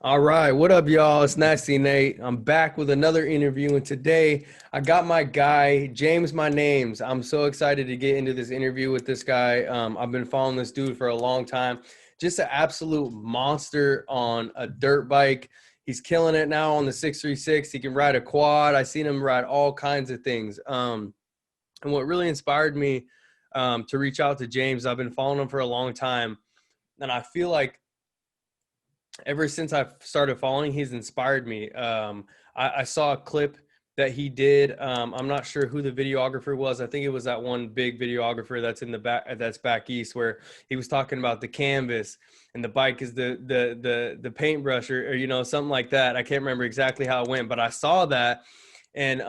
All right, what up, y'all? It's Nasty Nate. I'm back with another interview, and today I got my guy James. My name's. I'm so excited to get into this interview with this guy. I've been following this dude for a long time. Just an absolute monster on a dirt bike. He's killing it now on the 636. He can ride a quad. I seen him ride all kinds of things. And what really inspired me to reach out to James, I've been following him for a long time, and I feel like ever since I've started following, he's inspired me. I saw a clip that he did. I'm not sure who the videographer was. I think it was that one big videographer that's in the back, that's back east, where he was talking about the canvas and the bike is the paintbrush, or something like that. I can't remember exactly how it went, but I saw that, and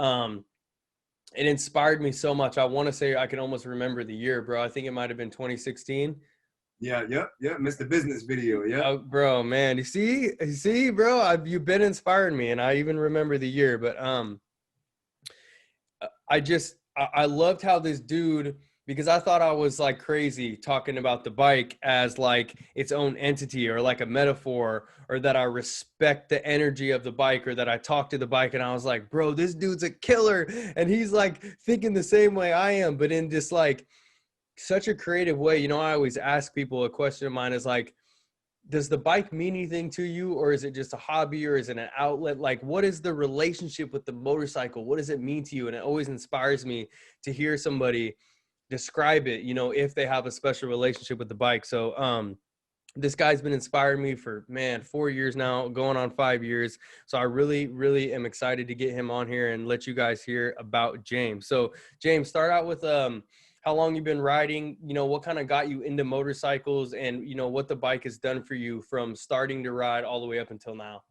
it inspired me so much. I want to say I can almost remember the year, bro. I think it might have been 2016. Yeah, yep. Mr. Business video. Yep. Oh, bro, man, you see, bro, you've been inspiring me, and I even remember the year. But I loved how this dude, because I thought I was like crazy talking about the bike as like its own entity or like a metaphor, or that I respect the energy of the bike, or that I talk to the bike, and I was like, bro, this dude's a killer, and he's like thinking the same way I am, but in just like such a creative way. I always ask people, a question of mine is like, does the bike mean anything to you, or is it just a hobby, or is it an outlet? Like, what is the relationship with the motorcycle? What does it mean to you? And it always inspires me to hear somebody describe it, if they have a special relationship with the bike. So this guy's been inspiring me for, man, 4 years now, going on 5 years. So I really, really am excited to get him on here and let you guys hear about James. So James, start out with how long you've been riding, what kind of got you into motorcycles, and what the bike has done for you from starting to ride all the way up until now.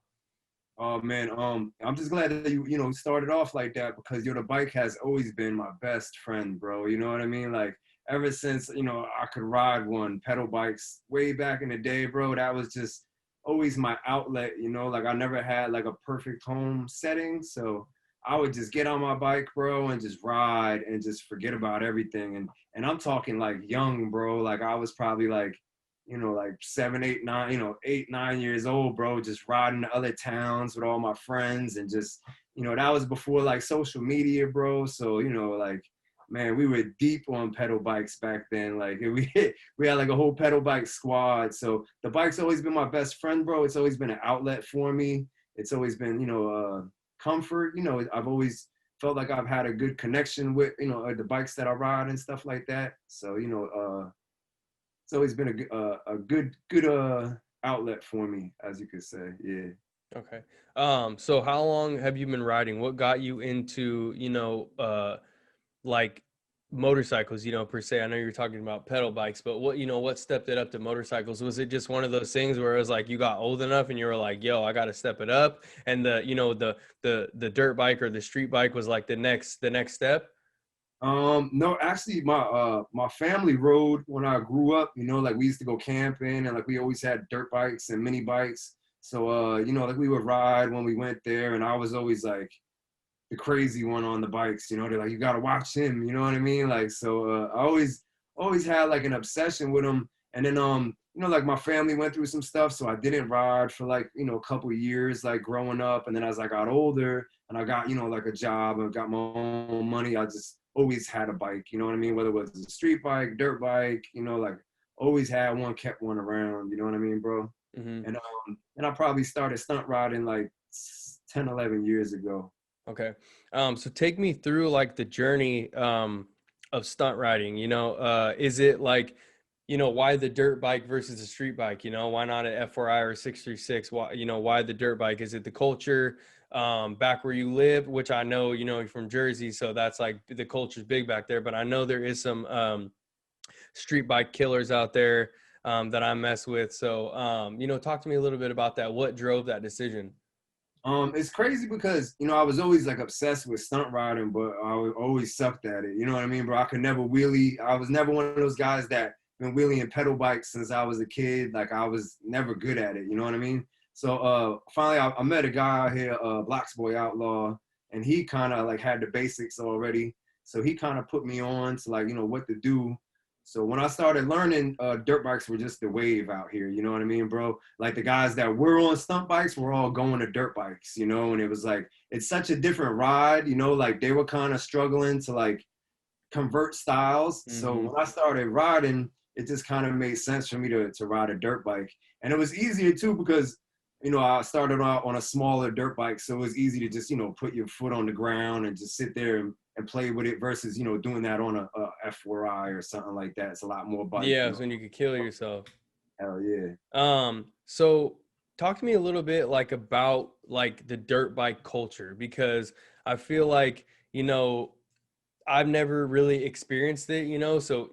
Oh man, I'm just glad that you started off like that because the bike has always been my best friend, bro. You know what I mean? Like ever since I could ride one pedal bikes way back in the day, bro. That was just always my outlet. Like I never had like a perfect home setting, so I would just get on my bike, bro, and just ride and just forget about everything. And I'm talking like young, bro. Like I was probably like 7, 8, 9, 8, 9 years old, bro, just riding to other towns with all my friends. And just, that was before like social media, bro. So, like, man, we were deep on pedal bikes back then. Like we had like a whole pedal bike squad. So the bike's always been my best friend, bro. It's always been an outlet for me. It's always been, comfort. I've always felt like I've had a good connection with, the bikes that I ride and stuff like that. So, it's always been a good outlet for me, as you could say. Yeah. Okay. So how long have you been riding? What got you into, like motorcycles, per se? I know you're talking about pedal bikes, but what stepped it up to motorcycles? Was it just one of those things where it was like you got old enough and you were like, yo, I got to step it up, and the dirt bike or the street bike was like the next step? No, actually, my family rode when I grew up. Like we used to go camping, and like we always had dirt bikes and mini bikes. So like we would ride when we went there, and I was always like the crazy one on the bikes. They're like, you gotta watch him. You know what I mean? Like, so I always had like an obsession with him. And then like my family went through some stuff, so I didn't ride for like a couple of years, like growing up. And then as I got older and I got like a job and got my own money, I just always had a bike. You know what I mean? Whether it was a street bike, dirt bike, like always had one, kept one around. You know what I mean, bro? Hmm. And I probably started stunt riding like 10, 11 years ago. Okay. So take me through like the journey of stunt riding. Is it like, why the dirt bike versus the street bike? Why not an F4I or 636? Why the dirt bike? Is it the culture back where you live, which I know, you're from Jersey, so that's like the culture's big back there, but I know there is some street bike killers out there that I mess with. So, talk to me a little bit about that. What drove that decision? It's crazy because I was always like obsessed with stunt riding, but always sucked at it. You know what I mean, bro? I could never wheelie. I was never one of those guys that been wheeling pedal bikes since I was a kid. Like I was never good at it. You know what I mean? So finally, I met a guy out here, Blocks Boy Outlaw, and he kind of like had the basics already. So he kind of put me on to like what to do. So when I started learning, dirt bikes were just the wave out here. You know what I mean, bro? Like the guys that were on stunt bikes were all going to dirt bikes, you know. And it was like it's such a different ride, you know. Like they were kind of struggling to like convert styles. So Mm-hmm. when I started riding, it just kind of made sense for me to ride a dirt bike. And it was easier too because, you know, I started out on a smaller dirt bike. So it was easy to just, you know, put your foot on the ground and just sit there and play with it versus, you know, doing that on a F4I or something like that. It's a lot more bike, Yeah, you it's know. when you could kill yourself. Hell yeah. So talk to me a little bit like about like the dirt bike culture because I feel like, you know, I've never really experienced it, you know. So,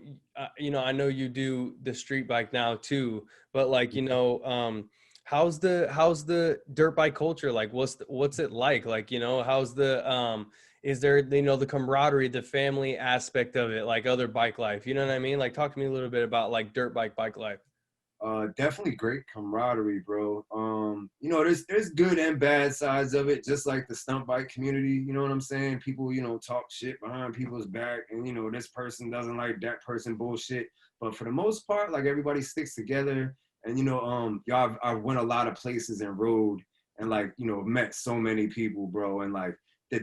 you know, I know you do the street bike now too, but like, you know, how's the dirt bike culture like? What's it like? Like, you know, how's the is there, you know, the camaraderie, the family aspect of it, like other bike life? You know what I mean? Like, talk to me a little bit about like dirt bike life. Definitely great camaraderie, bro. You know, there's good and bad sides of it, just like the stunt bike community. You know what I'm saying? People, you know, talk shit behind people's back, and you know, this person doesn't like that person bullshit. But for the most part, like everybody sticks together. And you know, y'all, I went a lot of places and rode, and like you know, met so many people, bro. And like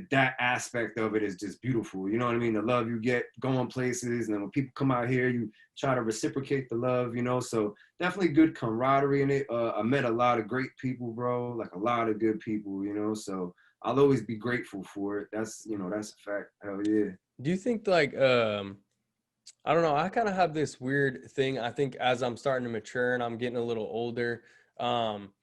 that aspect of it is just beautiful. You know what I mean? The love you get going places, and then when people come out here, you try to reciprocate the love. You know, so definitely good camaraderie in it. I met a lot of great people, bro. Like a lot of good people, you know. So I'll always be grateful for it. That's you know that's a fact. Hell yeah. Do you think like I don't know, I kind of have this weird thing. I think as I'm starting to mature and I'm getting a little older, um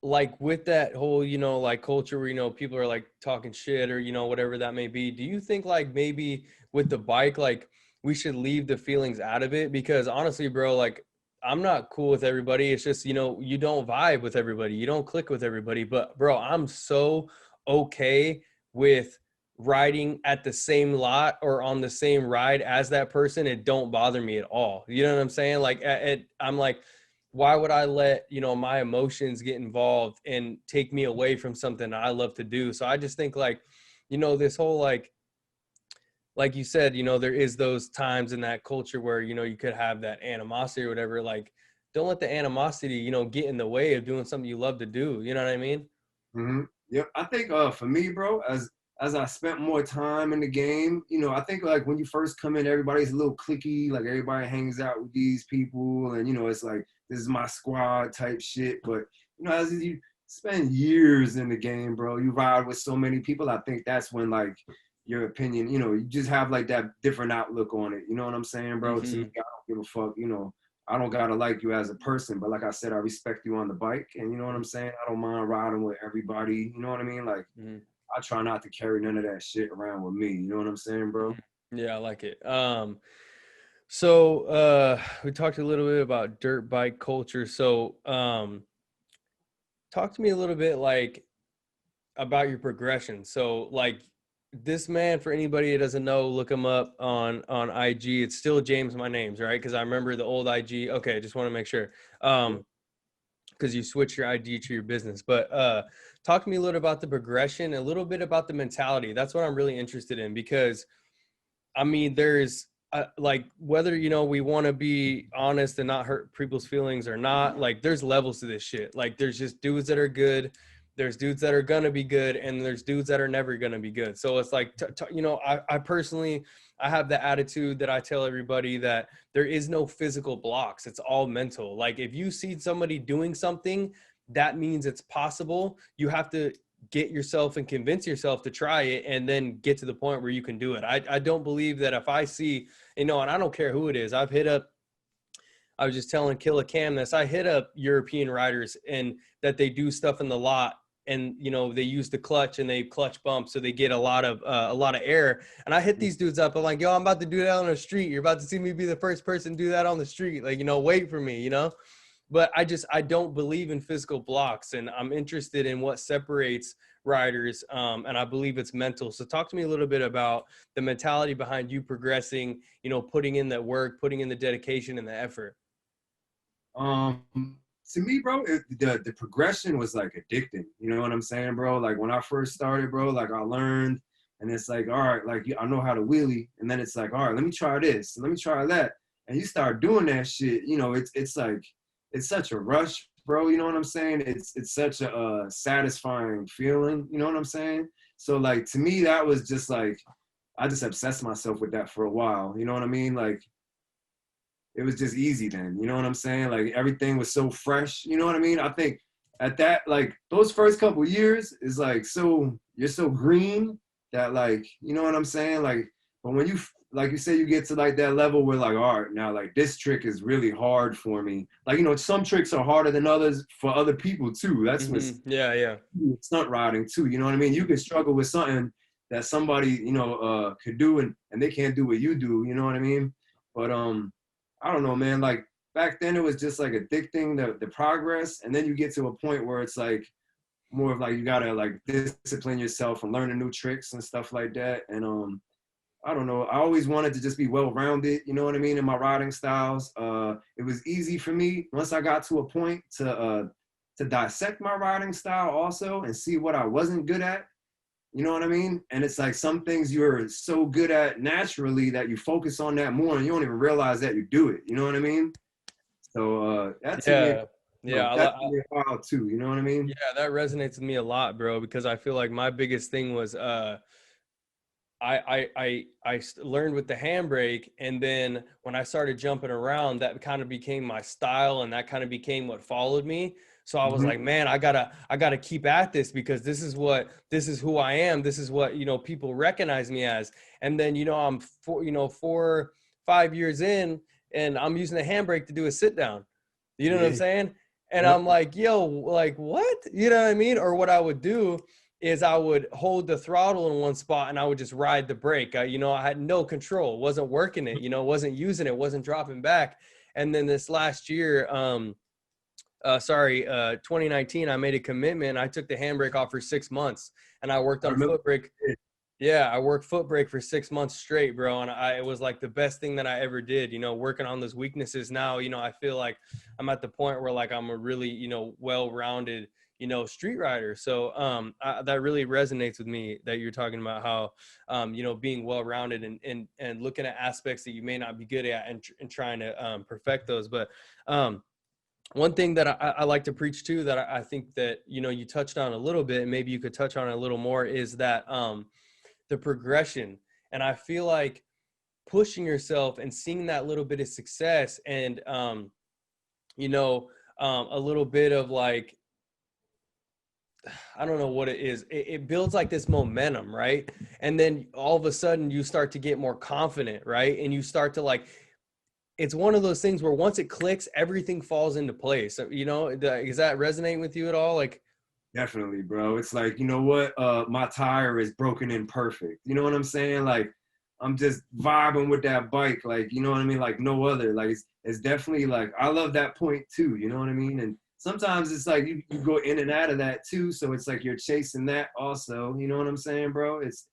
like with that whole, you know, like culture where, you know, people are like talking shit or, you know, whatever that may be. Do you think like maybe with the bike, like we should leave the feelings out of it? Because honestly, bro, like I'm not cool with everybody. It's just, you know, you don't vibe with everybody. You don't click with everybody. But bro, I'm so okay with riding at the same lot or on the same ride as that person. It don't bother me at all. You know what I'm saying? Like I'm like, why would I let, you know, my emotions get involved and take me away from something I love to do? So I just think like, you know, this whole like you said, you know, there is those times in that culture where, you know, you could have that animosity or whatever. Like, don't let the animosity, you know, get in the way of doing something you love to do. You know what I mean? Yep. I think for me, bro, as I spent more time in the game, you know, I think like when you first come in, everybody's a little cliquey, like everybody hangs out with these people, and you know, it's like this is my squad type shit. But you know, as you spend years in the game, bro, you ride with so many people. I think that's when like your opinion, you know, you just have like that different outlook on it. You know what I'm saying, bro? To me, Mm-hmm. I don't give a fuck. You know, I don't gotta like you as a person, but like I said, I respect you on the bike, and you know what I'm saying. I don't mind riding with everybody. You know what I mean? Like Mm-hmm. I try not to carry none of that shit around with me. You know what I'm saying, bro? Yeah, I like it. So we talked a little bit about dirt bike culture. So talk to me a little bit like about your progression. So like this man, for anybody that doesn't know, look him up on IG. It's still James my name's, right? Because I remember the old IG. Okay, just want to make sure. Yeah. Because you switch your ID to your business. But talk to me a little about the progression, a little bit about the mentality. That's what I'm really interested in because I mean, there's like whether, you know, we want to be honest and not hurt people's feelings or not, like there's levels to this shit. Like there's just dudes that are good, there's dudes that are gonna be good, and there's dudes that are never gonna be good. So it's like you know, I personally, I have the attitude that I tell everybody that there is no physical blocks, it's all mental. Like if you see somebody doing something, that means it's possible. You have to get yourself and convince yourself to try it and then get to the point where you can do it. I don't believe that if I see, you know, and I don't care who it is, I was just telling Killa Cam this, I hit up European riders and that they do stuff in the lot and, you know, they use the clutch and they clutch bump. So they get a lot of air. And I hit these dudes up. I'm like, yo, I'm about to do that on the street. You're about to see me be the first person to do that on the street. Like, you know, wait for me, you know? But I don't believe in physical blocks, and I'm interested in what separates riders, and I believe it's mental. So talk to me a little bit about the mentality behind you progressing, you know, putting in the work, putting in the dedication and the effort. Um, to me, bro, the progression was like addicting. You know what I'm saying, bro? Like when I first started, bro, like I learned, and it's like, all right, like I know how to wheelie, and then it's like, all right, let me try this, let me try that, and you start doing that shit, you know, it's like it's such a rush, bro. You know what I'm saying? It's such a satisfying feeling. You know what I'm saying? So like to me, that was just like I just obsessed myself with that for a while. You know what I mean? Like it was just easy then. You know what I'm saying? Like everything was so fresh. You know what I mean? I think at that like those first couple years is like so you're so green that like you know what I'm saying? Like but when you like you say you get to like that level where like all right now like this trick is really hard for me. Like you know some tricks are harder than others for other people too. That's what's Yeah, yeah. stunt riding too. You know what I mean? You can struggle with something that somebody you know could do and they can't do what you do. You know what I mean? But I don't know, man. Like back then, it was just like addicting the progress, and then you get to a point where it's like more of like you gotta like discipline yourself and learn new tricks and stuff like that. And I don't know. I always wanted to just be well rounded. You know what I mean? In my riding styles, it was easy for me once I got to a point to dissect my riding style also and see what I wasn't good at. You know what I mean? And it's like some things you're so good at naturally that you focus on that more and you don't even realize that you do it. You know what I mean? So that took me, Yeah. Yeah. that took me a while too. You know what I mean? Yeah, that resonates with me a lot, bro, because I feel like my biggest thing was learned with the handbrake, and then when I started jumping around, that kind of became my style, and that kind of became what followed me. So I was Mm-hmm. like, man, I gotta keep at this because this is who I am. This is what, you know, people recognize me as. And then, you know, I'm 5 years in, and I'm using the handbrake to do a sit down. You know what I'm Yeah. saying? And Yep. I'm like, yo, like what? You know what I mean? Or what I would do is I would hold the throttle in one spot and I would just ride the brake. You know, I had no control, wasn't working it, you know, wasn't using it, wasn't dropping back. And then this last year, 2019, I made a commitment. I took the handbrake off for 6 months and I worked I on remember. foot brake. Yeah, I worked foot brake for 6 months straight, bro. And it was like the best thing that I ever did, you know, working on those weaknesses. Now, you know, I feel like I'm at the point where like I'm a really, you know, well-rounded, you know, street rider. So that really resonates with me that you're talking about how, you know, being well-rounded and looking at aspects that you may not be good at and trying to perfect those. But one thing that I like to preach to that I think that, you know, you touched on a little bit, and maybe you could touch on it a little more is that, the progression. And I feel like pushing yourself and seeing that little bit of success and you know, a little bit of like, I don't know what it is, it builds like this momentum, right? And then all of a sudden you start to get more confident, right? And you start to like, it's one of those things where once it clicks, everything falls into place. So, you know, does that resonate with you at all? Like, Definitely, bro. It's like, you know what? My tire is broken in perfect. You know what I'm saying? Like, I'm just vibing with that bike. Like, you know what I mean? Like no other. Like, it's definitely like, I love that point too. You know what I mean? And sometimes it's like you go in and out of that too. So it's like you're chasing that also. You know what I'm saying, bro? It's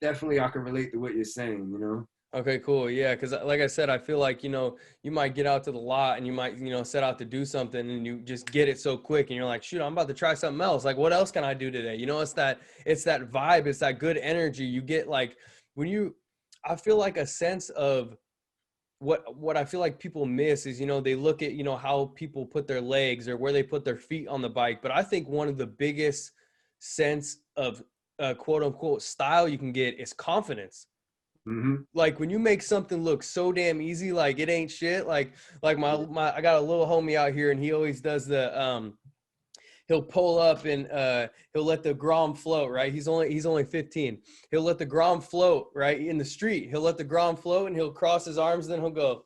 definitely, I can relate to what you're saying, you know? okay, cool. Yeah, because like I said, I feel like, you know, you might get out to the lot and you might, you know, set out to do something and you just get it so quick and you're like, shoot, I'm about to try something else. Like, what else can I do today? You know, it's that vibe, it's that good energy. You get like when you, I feel like a sense of what I feel like people miss is, you know, they look at, you know, how people put their legs or where they put their feet on the bike. But I think one of the biggest sense of quote unquote style you can get is confidence. Mm-hmm. Like when you make something look so damn easy, like it ain't shit. Like my I got a little homie out here and he always does the he'll pull up and he'll let the grom float, right? He's only 15. He'll let the grom float, right? In the street. He'll let the grom float and he'll cross his arms, and then he'll go.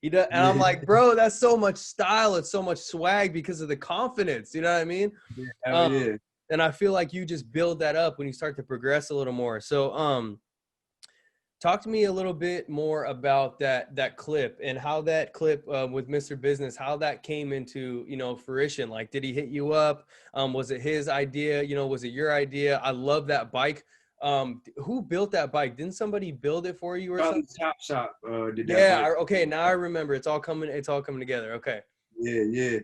He does, and I'm Yeah, like, bro, that's so much style, it's so much swag because of the confidence. You know what I mean? yeah, hell Um, yeah. and I feel like you just build that up when you start to progress a little more. So talk to me a little bit more about that clip and how that clip with Mr. Business, how that came into, you know, fruition. Like, did he hit you up? Was it his idea? You know, was it your idea? I love that bike. Who built that bike? Didn't somebody build it for you or Charlie something? Chop Shop did that Yeah. bike. Okay. Now I remember. It's all coming together. Okay. Yeah, yeah.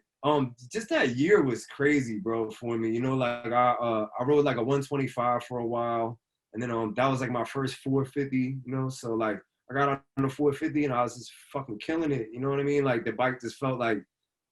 Just that year was crazy, bro, for me. You know, like I rode like a 125 for a while. And then that was like my first 450, you know. So like I got on the 450 and I was just fucking killing it. You know what I mean? Like the bike just felt like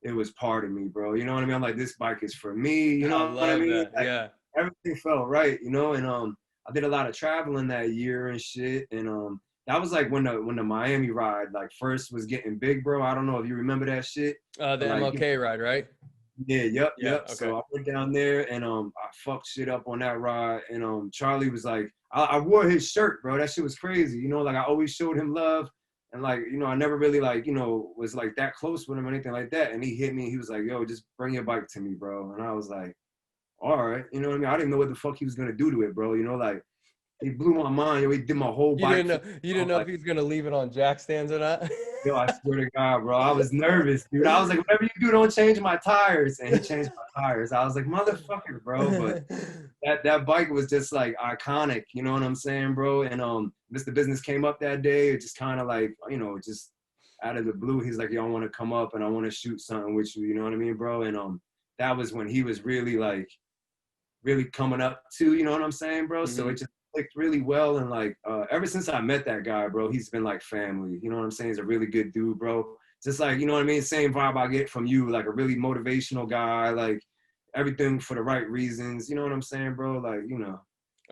it was part of me, bro. You know what I mean? I'm like, this bike is for me. You I know what I love mean? that. Like Yeah. everything felt right, you know. And I did a lot of traveling that year and shit. And that was like when the Miami ride like first was getting big, bro. I don't know if you remember that shit, The but like MLK ride, right? yeah, yep, Yeah. yep. Okay. So I went down there and I fucked shit up on that ride. And Charlie was like, I wore his shirt, bro. That shit was crazy. You know, like I always showed him love. And like, you know, I never really like, you know, was like that close with him or anything like that. And he hit me. He was like, yo, just bring your bike to me, bro. And I was like, all right. You know what I mean? I didn't know what the fuck he was gonna do to it, bro. You know, like he blew my mind. Yo, he did my whole You bike. didn't know. You didn't know if Like, he was gonna leave it on jack stands or not. yo, I swear to God, bro, I was nervous, dude. I was like, whatever you do, don't change my tires. And he changed my tires. I was like, motherfucker, bro. But that bike was just like iconic, you know what I'm saying, bro? And Mr. Business came up that day. It just kind of like, you know, just out of the blue, he's like, yo, I want to come up and I want to shoot something with you, you know what I mean, bro? And that was when he was really like really coming up too, you know what I'm saying, bro? So Mhm. it just clicked really well. And like ever since I met that guy, bro, he's been like family. You know what I'm saying? He's a really good dude, bro. Just like, you know what I mean? Same vibe I get from you, like a really motivational guy, like everything for the right reasons. You know what I'm saying, bro? Like, you know,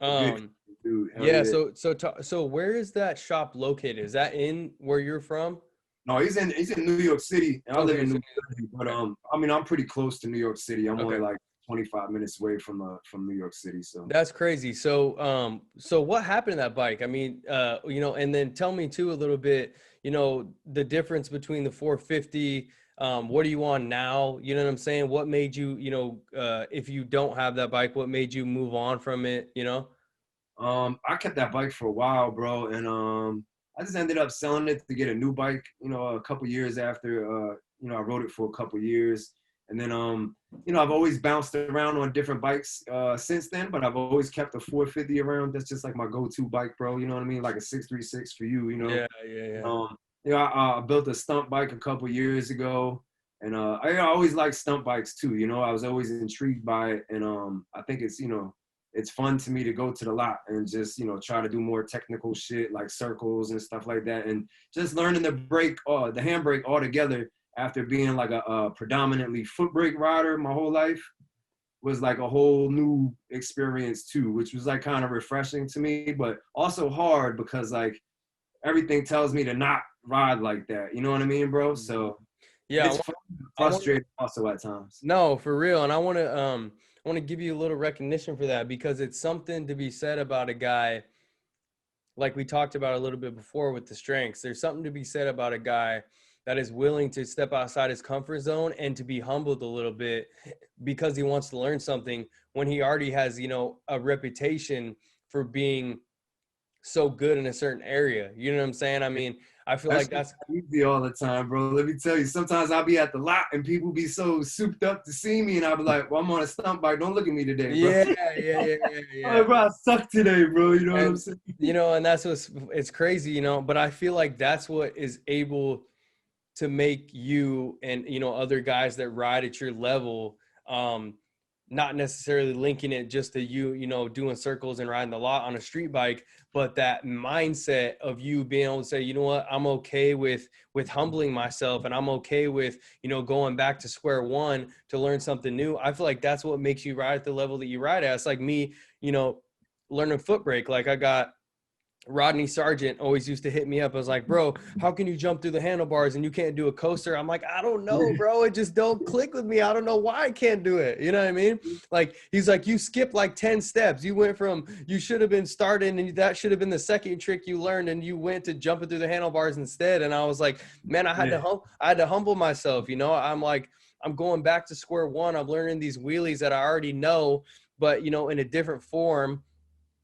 a good Um. dude. Hell Yeah. yeah. So where is that shop located? Is that in where you're from? No, he's in New York City, and I live Okay. in So, New Jersey. But okay. I mean, I'm pretty close to New York City. I'm only Okay. like 25 minutes away from New York City. So That's crazy. So what happened to that bike? I mean, you know, and then tell me too a little bit, you know, the difference between the 450. What are you on now? You know what I'm saying? What made you, you know, if you don't have that bike, what made you move on from it? You know? I kept that bike for a while, bro, and I just ended up selling it to get a new bike. You know, a couple years after, you know, I rode it for a couple years, and then you know, I've always bounced around on different bikes since then, but I've always kept a 450 around. That's just like my go-to bike, bro. You know what I mean? Like a 636 for you, you know. Yeah, yeah, yeah. You know, I built a stunt bike a couple years ago, and I always liked stunt bikes too. You know, I was always intrigued by it, and I think it's, you know, it's fun to me to go to the lot and just, you know, try to do more technical shit like circles and stuff like that, and just learning the brake, the handbrake altogether after being like a predominantly foot brake rider my whole life was like a whole new experience too, which was like kind of refreshing to me, but also hard because like everything tells me to not ride like that. You know what I mean, bro? Mhm. So Yeah, it's I want frustrating also at times. no, for real. And I want to give you a little recognition for that because it's something to be said about a guy like we talked about a little bit before with the strengths. There's something to be said about a guy that is willing to step outside his comfort zone and to be humbled a little bit because he wants to learn something when he already has, you know, a reputation for being so good in a certain area. You know what I'm saying? I mean, I feel That like shit's that's not easy all the time, bro. Let me tell you, sometimes I'll be at the lot and people be so souped up to see me, and I'll be like, well, I'm on a stunt bike. Don't look at me today, bro. yeah, yeah, yeah, yeah, I'm yeah. like, bro, I suck today, bro. You know what I'm And saying? you know, and that's what's it's crazy, you know, but I feel like that's what is able to make you and you know other guys that ride at your level not necessarily linking it just to you, you know, doing circles and riding the lot on a street bike, but that mindset of you being able to say, you know what, I'm okay with humbling myself and I'm okay with, you know, going back to square one to learn something new. I feel like that's what makes you ride at the level that you ride at. It's like me, you know, learning foot brake. Like I got Rodney Sargent always used to hit me up. I was like, bro, how can you jump through the handlebars and you can't do a coaster? I'm like, I don't know, bro. It just don't click with me. I don't know why I can't do it. You know what I mean? Like, he's like, you skipped like 10 steps. You went from, you should have been starting and that should have been the second trick you learned. And you went to jumping through the handlebars instead. And I was like, man, Yeah. I had to humble myself. You know, I'm like, I'm going back to square one. I'm learning these wheelies that I already know, but you know, in a different form.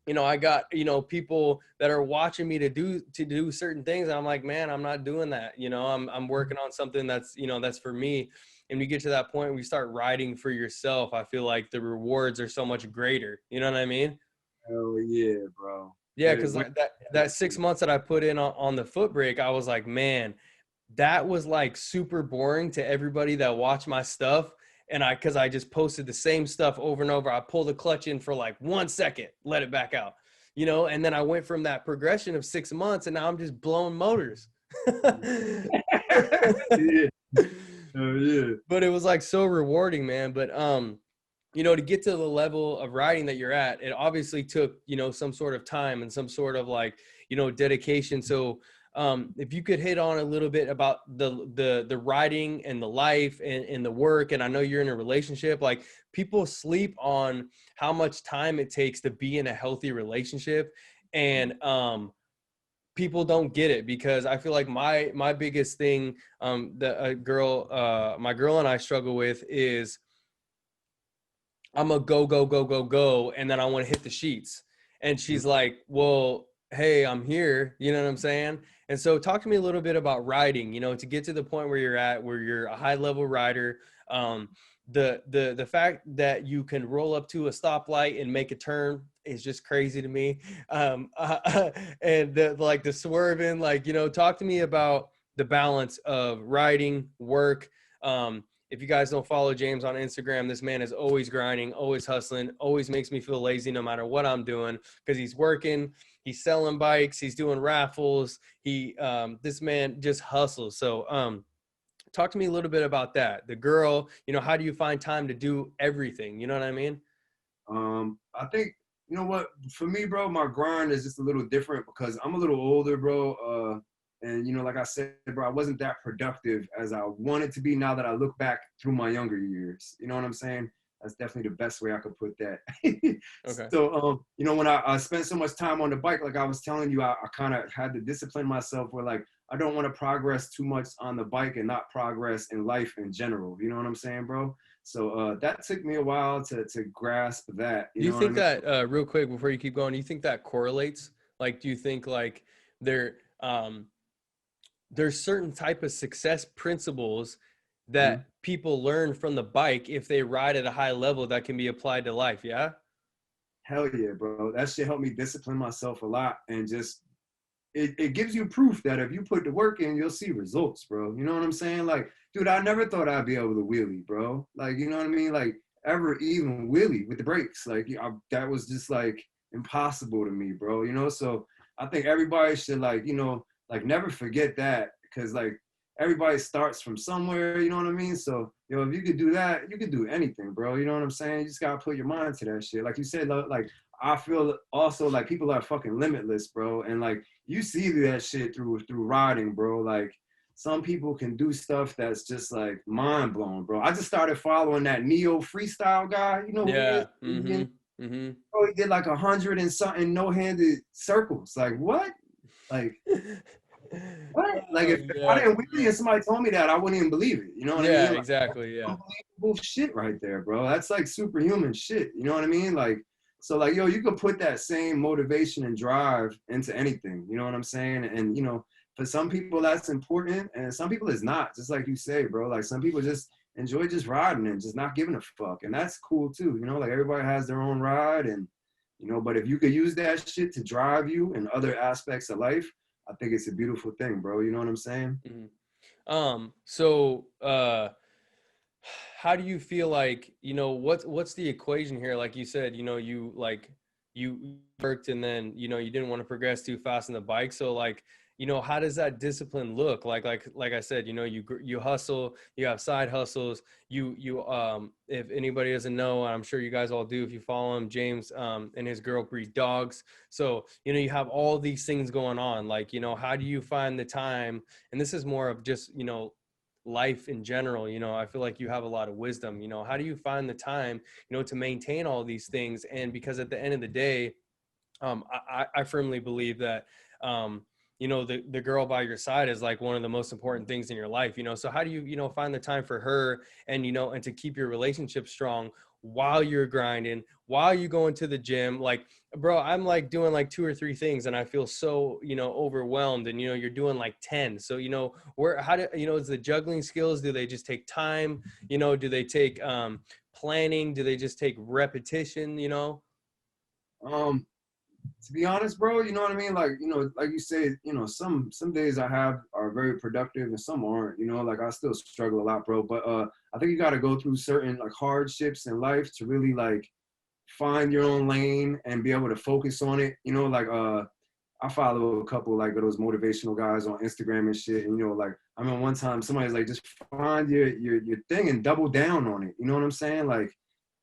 You know, I got, you know, people that are watching me to do certain things. And I'm like, man, I'm not doing that. You know, I'm working on something that's, you know, that's for me. And we get to that point where you start riding for yourself. I feel like the rewards are so much greater. You know what I mean? Hell yeah, bro. Yeah. Cause like that 6 months that I put in on the foot brake, I was like, man, that was like super boring to everybody that watched my stuff. And cause I just posted the same stuff over and over. I pull the clutch in for like 1 second, let it back out. you know, and then I went from that progression of 6 months and now I'm just blowing motors. Yeah. Oh, yeah. But it was like so rewarding, man. But you know, to get to the level of riding that you're at, it obviously took, you know, some sort of time and some sort of like, you know, dedication. So if you could hit on a little bit about the riding and the life and the work, and I know you're in a relationship, like people sleep on how much time it takes to be in a healthy relationship. And people don't get it, because I feel like my biggest thing that my girl and I struggle with is I'm a go, go, go, go, go, and then I want to hit the sheets. And she's like, well, hey, I'm here. You know what I'm saying? And so talk to me a little bit about riding, you know, to get to the point where you're at, where you're a high level rider. The fact that you can roll up to a stoplight and make a turn is just crazy to me. And like the swerving, like, you know, talk to me about the balance of riding, work. If you guys don't follow James on Instagram, this man is always grinding, always hustling, always makes me feel lazy no matter what I'm doing, because he's working, he's selling bikes, he's doing raffles. This man just hustles. So talk to me a little bit about that. The girl, you know, how do you find time to do everything? You know what I mean? I think, you know what, for me, bro, my grind is just a little different because I'm a little older, bro. And, you know, like I said, bro, I wasn't that productive as I wanted to be now that I look back through my younger years. You know what I'm saying? That's definitely the best way I could put that. Okay. So, you know, when I spent so much time on the bike, like I was telling you, I kind of had to discipline myself where, like, I don't want to progress too much on the bike and not progress in life in general. You know what I'm saying, bro? So that took me a while to grasp that. You Do you know what I think mean? that real quick before you keep going, do you think that correlates? Like, do you think like there there's certain type of success principles Mhm. that people learn from the bike if they ride at a high level that can be applied to life? Yeah. Hell yeah, bro. That shit helped me discipline myself a lot and just it gives you proof that if you put the work in, you'll see results, bro. You know what I'm saying? Like, dude, I never thought I'd be able to wheelie, bro. Like, you know what I mean? Like, ever even wheelie with the brakes. Like, that was just like impossible to me, bro. You know, so I think everybody should, like, you know, like never forget that, because like everybody starts from somewhere. You know what I mean? So, you know, if you could do that, you could do anything, bro. You know what I'm saying? You just gotta put your mind to that shit. Like you said, like I feel also like people are fucking limitless, bro. And like you see that shit through riding, bro. Like some people can do stuff that's just like mind blowing, bro. I just started following that Neo freestyle guy. You know who he is? Yeah. Mm-hmm. Mm-hmm. Bro, he did like 100 and something no-handed circles. Like what? Like what? Like Oh, if I yeah. didn't wheelie Yeah. and somebody told me that, I wouldn't even believe it. You know what I Yeah, mean? Like exactly. Yeah. unbelievable shit right there, bro. That's like superhuman shit. You know what I mean? Like, so like, yo, you could put that same motivation and drive into anything. You know what I'm saying? And, you know, for some people that's important and some people it's not. Just like you say, bro. Like some people just enjoy just riding and just not giving a fuck. And that's cool too. You know, like everybody has their own ride and, you know, but if you could use that shit to drive you in other aspects of life, I think it's a beautiful thing, bro. You know what I'm saying? Mhm. So how do you feel like, you know, what's the equation here? Like you said, you know, you worked and then, you know, you didn't want to progress too fast on the bike. So like, you know, how does that discipline look? Like I said, you know, you hustle, you have side hustles, if anybody doesn't know, I'm sure you guys all do if you follow him, James and his girl breed dogs. So, you know, you have all these things going on. Like, you know, how do you find the time? And this is more of just, you know, life in general. You know, I feel like you have a lot of wisdom. You know, how do you find the time, you know, to maintain all these things? And because at the end of the day, I firmly believe that you know, the girl by your side is like one of the most important things in your life. You know, so how do you, you know, find the time for her and, you know, and to keep your relationship strong while you're grinding, while you go into the gym? Like, bro, I'm like doing like 2 or 3 things and I feel so, you know, overwhelmed, and, you know, you're doing like 10. So, you know, how do, you know, is the juggling skills, do they just take time? You know, do they take planning? Do they just take repetition, you know? Um, to be honest, bro, you know what I mean? Like, you know, like you say, you know, some days I have are very productive and some aren't, you know, like I still struggle a lot, bro. But I think you gotta go through certain like hardships in life to really like find your own lane and be able to focus on it. You know, like I follow a couple like of those motivational guys on Instagram and shit. And you know, like I remember one time somebody's like, just find your thing and double down on it. You know what I'm saying? Like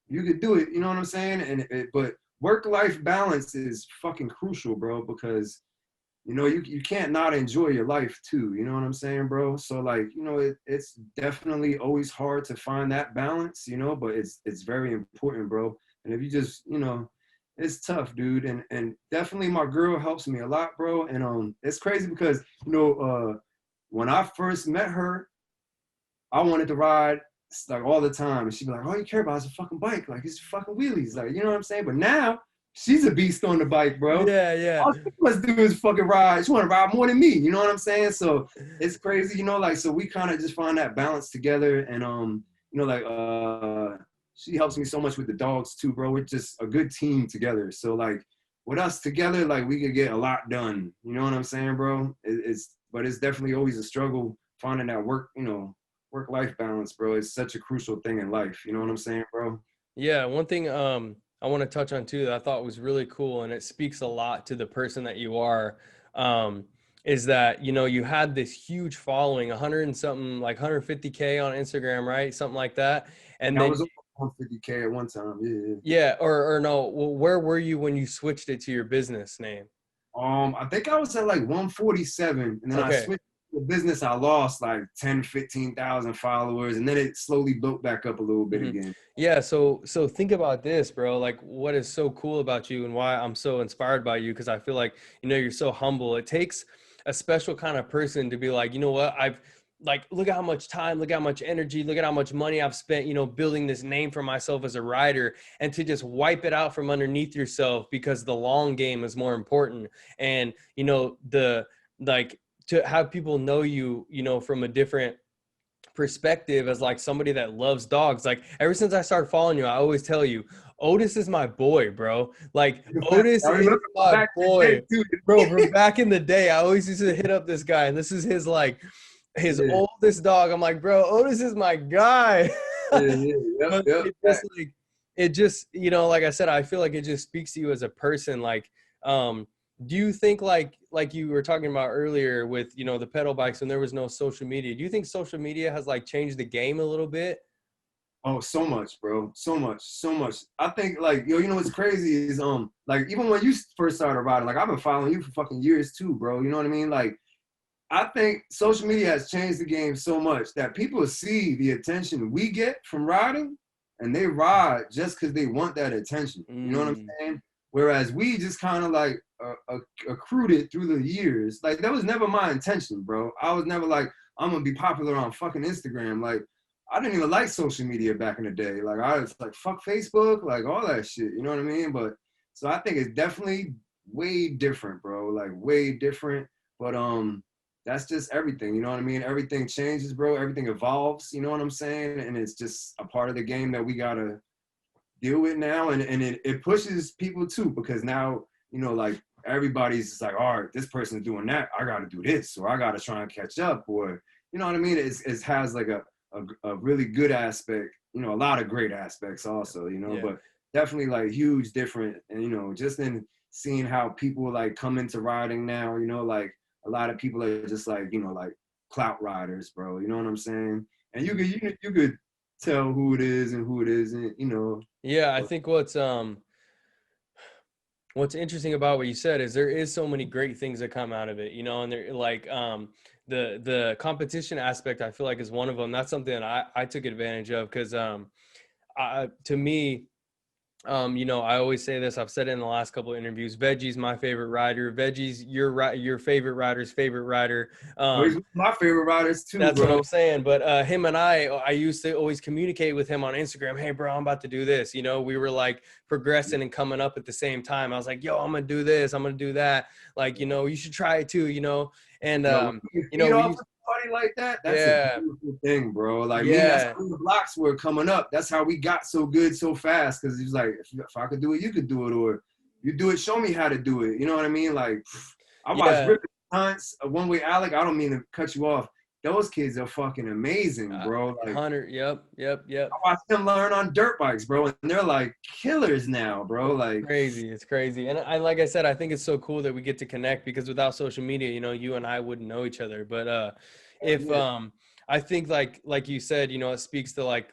you could do it. You know what I'm saying? But work-life balance is fucking crucial, bro, because you know, you can't not enjoy your life too. You know what I'm saying, bro? So like, you know, it's definitely always hard to find that balance, you know, but it's very important, bro. And if you just, you know, it's tough, dude. And definitely my girl helps me a lot, bro. And it's crazy because, you know, when I first met her, I wanted to ride like all the time. And she'd be like, all you care about is a fucking bike. Like it's fucking wheelies. Like, you know what I'm saying? But now she's a beast on the bike, bro. Yeah, yeah. All she wants to do is fucking ride. She want to ride more than me. You know what I'm saying? So it's crazy, you know, like, so we kind of just find that balance together. And, you know, like, she helps me so much with the dogs too, bro. We're just a good team together. So like with us together, like we could get a lot done. You know what I'm saying, bro? But it's definitely always a struggle finding that work-life balance, bro. It's such a crucial thing in life. You know what I'm saying, bro? Yeah, one thing I want to touch on too that I thought was really cool, and it speaks a lot to the person that you are, is that, you know, you had this huge following, 100 and something, like 150K on Instagram, right? Something like that. And Yeah, I then, was over 150K at one time. Yeah. yeah, or no, well, where were you when you switched it to your business name? I think I was at like 147, and then I Okay. switched to the business. I lost like 10, 15,000 followers, and then it slowly built back up a little bit Mhm. again. Yeah, so think about this, bro. Like what is so cool about you and why I'm so inspired by you, because I feel like, you know, you're so humble. It takes a special kind of person to be like, you know what, I've like, look at how much time, look at how much energy, look at how much money I've spent, you know, building this name for myself as a rider, and to just wipe it out from underneath yourself because the long game is more important. And, you know, the like to have people know you, you know, from a different perspective as like somebody that loves dogs. Like ever since I started following you, I always tell you, Otis is my boy, bro. Like Otis I is remember my back in the day boy, too. bro. From back in the day, I always used to hit up this guy, and this is his like his Yeah, oldest dog. I'm like, bro, Otis is my guy. yeah, yeah, yep, But yep. it just like, it just, you know, like I said, I feel like it just speaks to you as a person. Like, do you think like you were talking about earlier with, you know, the pedal bikes when there was no social media, do you think social media has like changed the game a little bit? Oh, so much, bro. So much, so much. I think like, yo, you know what's crazy is like even when you first started riding, like I've been following you for fucking years too, bro. You know what I mean? Like I think social media has changed the game so much that people see the attention we get from riding, and they ride just because they want that attention. You know what I'm Mm, saying? Whereas we just kind of like accrued it through the years. Like that was never my intention, bro. I was never like, I'm gonna be popular on fucking Instagram. Like I didn't even like social media back in the day. Like I was like, fuck Facebook, like all that shit. You know what I mean? But so I think it's definitely way different, bro. Like way different. But that's just everything. You know what I mean? Everything changes, bro. Everything evolves. You know what I'm saying? And it's just a part of the game that we gotta deal with now. And it pushes people too, because now, you know, like everybody's just like, all right, this person's doing that. I gotta do this, or I gotta try and catch up, or you know what I mean? It has like a really good aspect, you know, a lot of great aspects also, you know, yeah. but definitely like huge different. And, you know, just in seeing how people like come into riding now, you know, like a lot of people are just like, you know, like clout riders, bro. You know what I'm saying? And you could tell who it is and who it isn't, you know. Yeah, I think what's interesting about what you said is there is so many great things that come out of it, you know, and they're like the competition aspect I feel like is one of them. That's something that I took advantage of because to me, you know, I always say this. I've said it in the last couple of interviews. Veggie's my favorite rider. Veggie's your favorite rider's favorite rider. Oh, he's my favorite riders too, That's what bro. I'm saying. But him and I used to always communicate with him on Instagram. Hey, bro, I'm about to do this. You know, we were like progressing and coming up at the same time. I was like, yo, I'm gonna do this. I'm gonna do that. Like, you know, you should try it too. You know, and Yo, when you you know, feed we off used, a party like that, that's a yeah, beautiful thing, bro. Like me, that's yeah, how the blocks were coming up. That's how we got so good so fast. Cause he was like, if I could do it, you could do it, or you do it, show me how to do it. You know what I mean? Like I watched yeah. Rip Hunts, One Way Alec. I don't mean to cut you off. those kids are fucking amazing, bro. Like, 100. Yep. Yep. Yep. I watch them learn on dirt bikes, bro, and they're like killers now, bro. Like, Crazy. It's crazy. And like I said, I think it's so cool that we get to connect because without social media, you know, you and I wouldn't know each other. But if yeah, I think like you said, you know, it speaks to like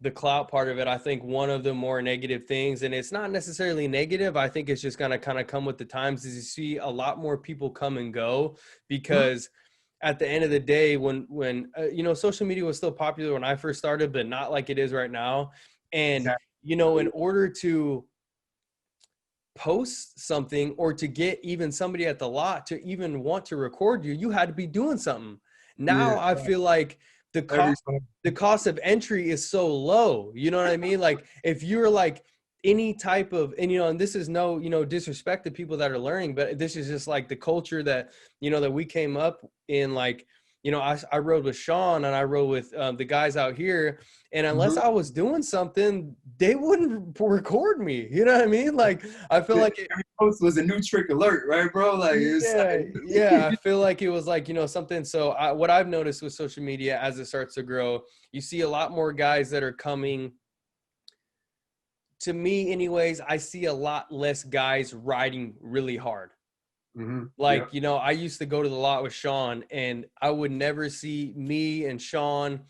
the clout part of it. I think one of the more negative things, and it's not necessarily negative, I think it's just gonna kind of come with the times, is you see a lot more people come and go because at the end of the day, when you know, social media was still popular when I first started, but not like it is right now. And exactly. you know, in order to post something or to get even somebody at the lot to even want to record you, you had to be doing something. Yeah, Now I feel like the cost everybody. the cost of entry is so low. You know what I mean? Like if you're like any type of, and you know, and this is no, you know, disrespect to people that are learning, but this is just like the culture that, you know, that we came up in. Like, you know, I rode with Sean and I rode with the guys out here, and unless I was doing something, they wouldn't record me. You know what I mean? Like, I feel like it, Every post was a new trick alert, right, bro? Like, it's yeah, like, yeah. I feel like it was like, you know, something. So what I've noticed with social media as it starts to grow, you see a lot more guys that are coming. To me, anyways, I see a lot less guys riding really hard. yeah, Like, you know, I used to go to the lot with Sean and I would never see me and Sean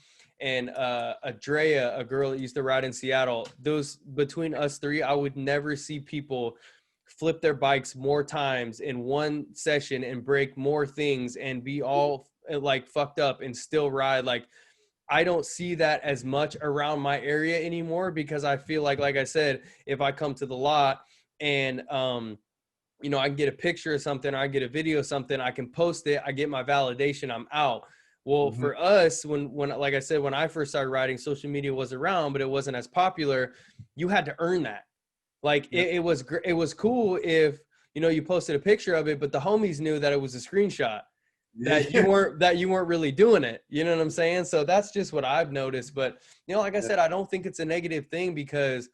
and Adrea, a girl that used to ride in Seattle. Those, between us three, I would never see people flip their bikes more times in one session and break more things and be all like fucked up and still ride. Like, I don't see that as much around my area anymore because I feel like I said, if I come to the lot and you know, I can get a picture of something, or I get a video of something, I can post it, I get my validation, I'm out. Well, hmm for us, when like I said, when I first started riding, social media was around, but it wasn't as popular. You had to earn that. Like yeah, it was cool if, you know, you posted a picture of it, but the homies knew that it was a screenshot, yeah, that you weren't really doing it. You know what I'm saying? So that's just what I've noticed. But you know, like I yeah. said, I don't think it's a negative thing because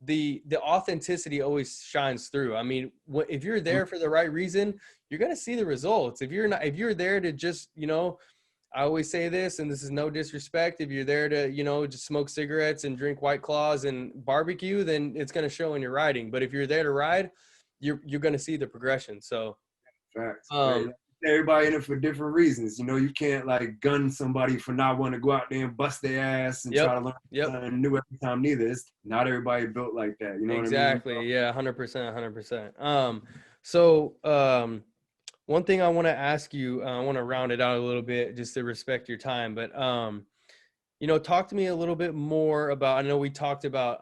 the authenticity always shines through. I mean, if you're there for the right reason, you're going to see the results. If you're not, if you're there to just, you know, I always say this, and this is no disrespect, if you're there to, you know, just smoke cigarettes and drink White Claws and barbecue, then it's going to show in your riding. But if you're there to ride, you're going to see the progression. So Facts. Right. um Everybody in it for different reasons. You know, you can't like gun somebody for not wanting to go out there and bust their ass and try yep, to learn yep, something new every time neither. It's not everybody built like that. You know what I mean? exactly, yeah, 100%, 100%. So one thing I want to ask you, I want to round it out a little bit just to respect your time, but you know, talk to me a little bit more about, I know we talked about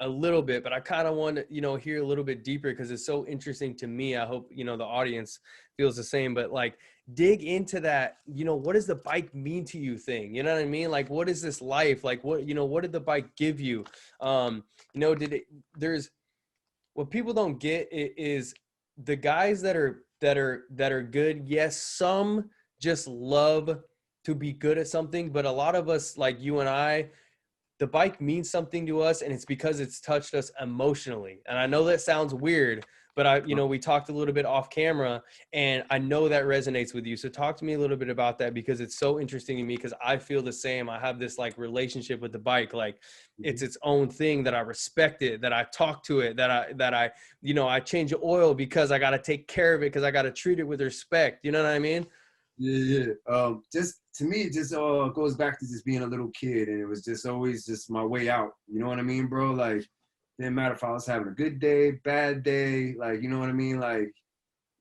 a little bit, but I kind of want to, you know, hear a little bit deeper because it's so interesting to me. I hope, you know, the audience feels the same, but like dig into that, you know, what does the bike mean to you thing? You know what I mean? Like, what is this life? Like, what, you know, what did the bike give you? You know, there's, what people don't get is the guys that are good. Yes, some just love to be good at something, but a lot of us, like you and I, the bike means something to us, and it's because it's touched us emotionally. And I know that sounds weird, but you know, we talked a little bit off camera, and I know that resonates with you. So talk to me a little bit about that because it's so interesting to me because I feel the same. I have this like relationship with the bike, like it's its own thing, that I respect it, that I talk to it, that I, you know, I change the oil because I got to take care of it, because I got to treat it with respect. You know what I mean? Yeah, yeah. Just to me, it just goes back to just being a little kid, and it was just always just my way out. You know what I mean, bro? Like, didn't matter if I was having a good day, bad day. Like, you know what I mean? Like,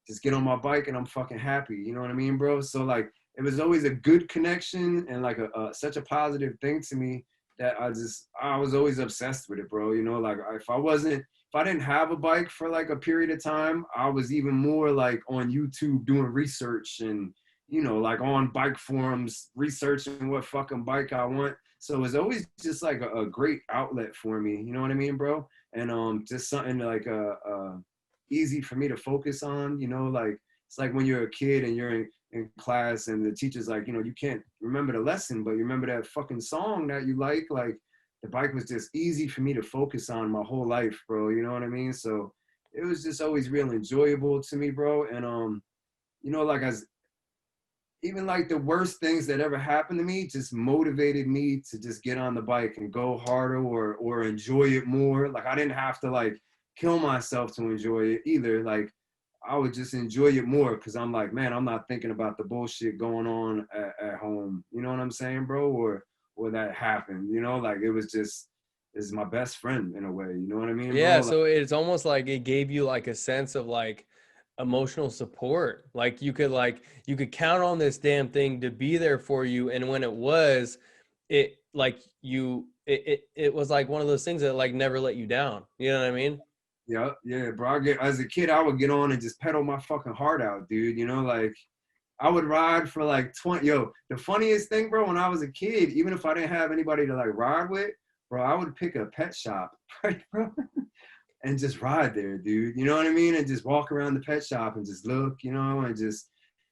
just get on my bike and I'm fucking happy. You know what I mean, bro? So like, it was always a good connection and like a such a positive thing to me that I was always obsessed with it, bro. You know, like if I didn't have a bike for like a period of time, I was even more like on YouTube doing research and, you know, like on bike forums, researching what fucking bike I want. So it was always just like a great outlet for me. You know what I mean, bro? And just something like easy for me to focus on. You know, like it's like when you're a kid and you're in class and the teacher's like, you know, you can't remember the lesson, but you remember that fucking song that you like the bike was just easy for me to focus on my whole life, bro. You know what I mean? So it was just always real enjoyable to me, bro. And you know, like as even like the worst things that ever happened to me just motivated me to just get on the bike and go harder or enjoy it more. Like I didn't have to like kill myself to enjoy it either. Like I would just enjoy it more because I'm like, man, I'm not thinking about the bullshit going on at home. You know what I'm saying, bro? Or that happened. You know, like it was just is my best friend in a way. You know what I mean, Yeah, bro? Like, so it's almost like it gave you like a sense of like emotional support. Like you could count on this damn thing to be there for you, and when it was, it like it was like one of those things that like never let you down. You know what I mean? yeah, yeah, bro. As a kid, I would get on and just pedal my fucking heart out, dude. You know, like I would ride for like 20. Yo, the funniest thing, bro, when I was a kid, even if I didn't have anybody to like ride with, bro, I would pick a pet shop, right, bro, and just ride there, dude. You know what I mean? And just walk around the pet shop and just look, you know, and just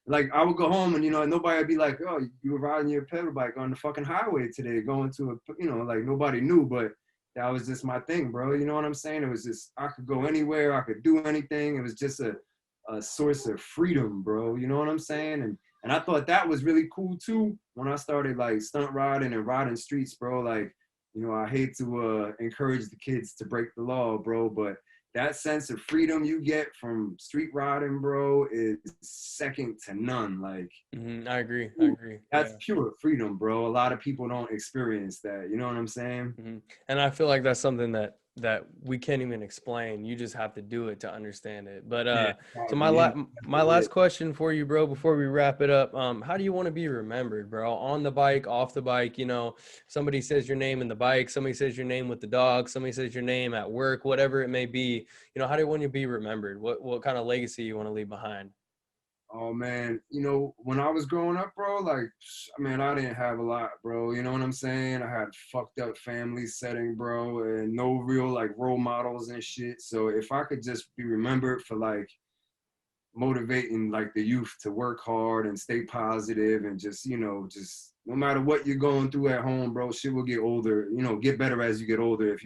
like I would go home and you know nobody would be like, oh, you were riding your pedal bike on the fucking highway today, going to a, you know, like nobody knew, but that was just my thing, bro. You know what I'm saying? It was just I could go anywhere, I could do anything. It was just a source of freedom, bro. You know what I'm saying? And I thought that was really cool too when I started like stunt riding and riding streets, bro. Like, you know, I hate to encourage the kids to break the law, bro, but that sense of freedom you get from street riding, bro, is second to none. Like, I agree. I agree. that's Yeah. pure freedom, bro. A lot of people don't experience that. You know what I'm saying? And I feel like that's something that we can't even explain. You just have to do it to understand it. But Yeah, so exactly. And my last question for you, bro, before we wrap it up, how do you want to be remembered, bro? On the bike, off the bike, you know, somebody says your name in the bike, somebody says your name with the dog, somebody says your name at work, whatever it may be. You know, how do you want to be remembered? What kind of legacy you want to leave behind? oh man, you know, when I was growing up, bro, like, man, I didn't have a lot, bro. You know what I'm saying? I had fucked up family setting, bro, and no real like role models and shit. So if I could just be remembered for like motivating like the youth to work hard and stay positive and just, you know, just no matter what you're going through at home, bro, shit will get older, you know, get better as you get older if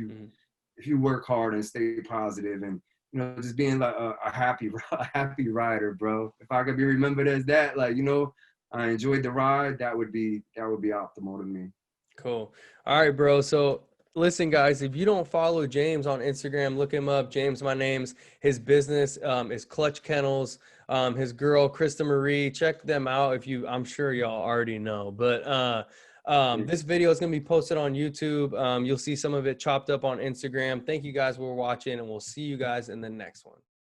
you work hard and stay positive and you know just being like a happy a happy rider, bro. If I could be remembered as that, like, you know, I enjoyed the ride, that would be optimal to me. Cool. All right, bro. So listen, guys, if you don't follow James on Instagram, look him up. James, my name's his business is Clutch Kennels. His girl, Krista Marie, check them out if you, I'm sure y'all already know. But Yeah. this video is going to be posted on YouTube. You'll see some of it chopped up on Instagram. Thank you guys for watching, and we'll see you guys in the next one.